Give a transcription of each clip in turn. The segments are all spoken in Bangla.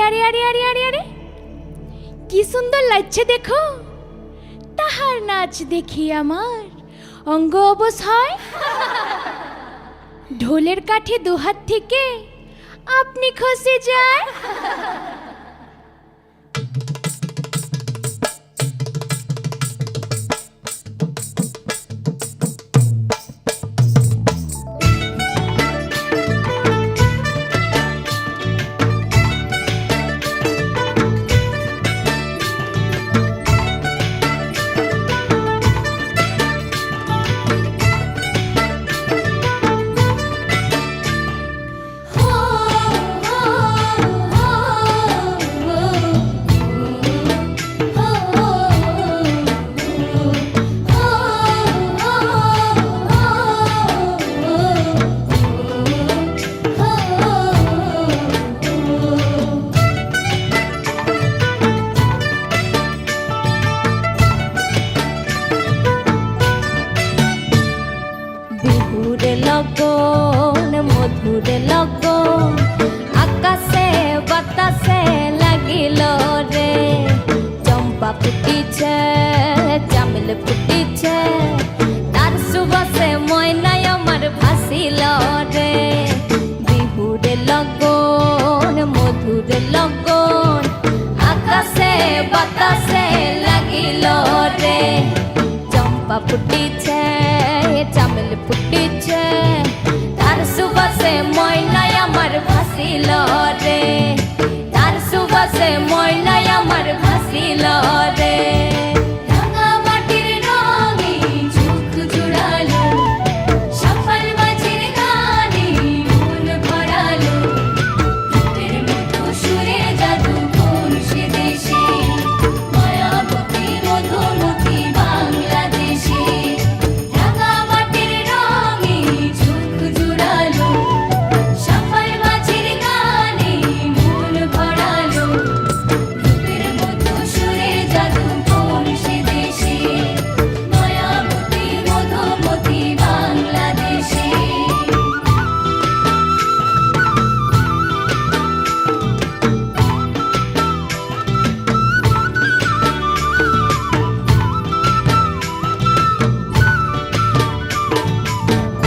আরে আরে আরে আরে আরে কি সুন্দর লাগছে দেখো, তাহার নাচ দেখি আমার অঙ্গ অবশ হয়। ঢোলের কাঠে দুহাত থেকে আপনি খসে যায়। লগন মধুর লগন আকাশে বাতাসে লাগিল রে, চম্পা ফুটিছে চামেল ফুটিছে তার সুবাসে ময়নায় আমার ভাসিল রে। বিহুর লগন মধুর লগন আকাশে বাতাসে লাগিল রে, চম্পা ফুটিছে চামেল ফুটিছে তার সুবাসে ময়নায় আমার ভাসিল রে, তার সুবাসে ময়নায় আমার ভাসিল রে। রাঙা মাটির রঙে চোখ জুড়ালো, সফল মাঝির গানে মন ভরালো, ভূতের মতো সুরে জাদু কোন সে দেশে, মায়াবতী মধুমতি বাংলাদেশে।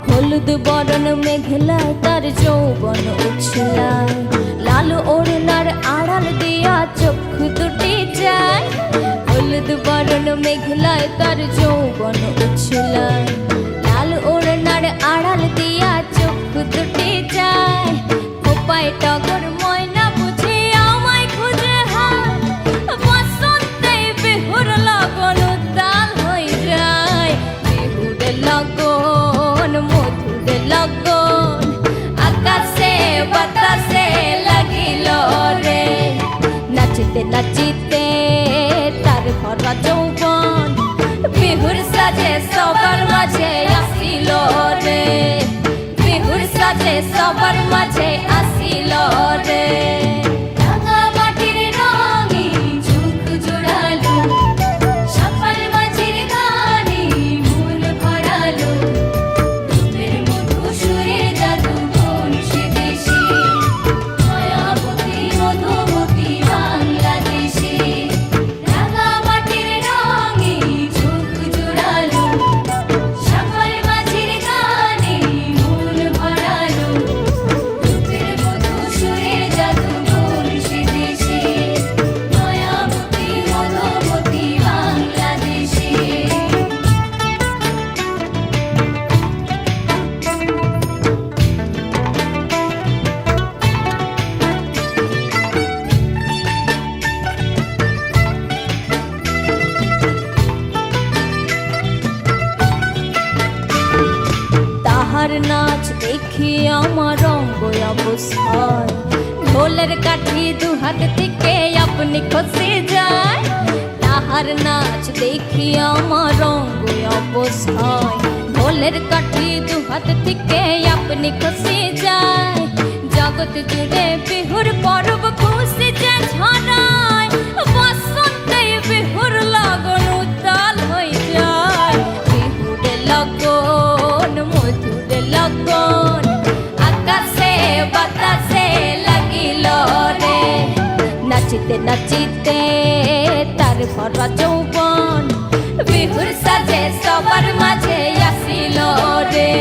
হলুদ বরণ মেঘলায় তার যৌবন উছলায়, লাল ওড়নার আড়াল দিয়া চক্ষু দুটি যায়। হলুদ বরণ মেঘলায় তার যৌবন উছলায়, লাল ওড়নার আড়াল দিয়া চক্ষু দুটি যায়। খোপায় টগর ময়না বুঝে আমায় খুঁজে হায়, বসন্তে বিহুর লগন উত্তাল হয়ে যায়। বিহুর লগন মধুর লগন আকাশে বাতাসে লাগিল রে, নাচিতে নাচিতে তার ভরা যৌবন বিহুর সাজে সবার মাঝে আসিল রে, বিহুর সাজে সবার মাঝে আসিল রে। রাঙা মাটির রঙে চোখ জোড়ালো, সফল মাঝির গানে মন ভরালো, ভূতের মতো সুরে জাদু কোন সে দেশে, মায়াবতী মধুমতি বাংলাদেশে। রাঙা মাটির রঙে চোখ জোড়ালো, সফল মাঝির গানে মন ভরালো, ভূতের মতো সুরে জাদু কোন সে দেশে, মায়াবতী মধুমতি বাংলাদেশে। তাহার নাচ দেখি আমার অঙ্গ অবশ হয়, ঢোলের কাঠি দুহাত থেকে আপনি খসে যায়। তাহার নাচ দেখি আমার অঙ্গ অবশ হয়, ঢোলের কাঠি দুহাত থেকে আপনি খসে যায়। জগৎ জুড়ে বিহুর পর্ব খুশি যে ছড়ায়, বসন্তে বিহুর লগন উত্তাল হয়ে যায়। বিহুর লগন মধুর লগন আকাশে বাতাসে লাগিল রে, নাচিতে নাচিতে তার ভরা যৌবন বিহুর সাজে সবার মাঝে আসিল রে।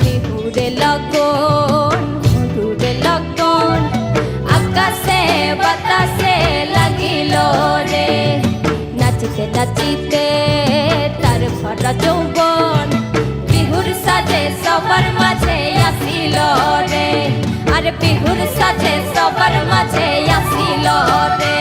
বিহুরে লগন মধুরে লগন আকাশে বাতাসে লাগিল রে। নাচিতে নাচিতে তার ভরা যৌবন বিহুর সাজে সবার মাঝে আসিল রে। আর বিহুর সাজে সবার মাঝে আসিল রে।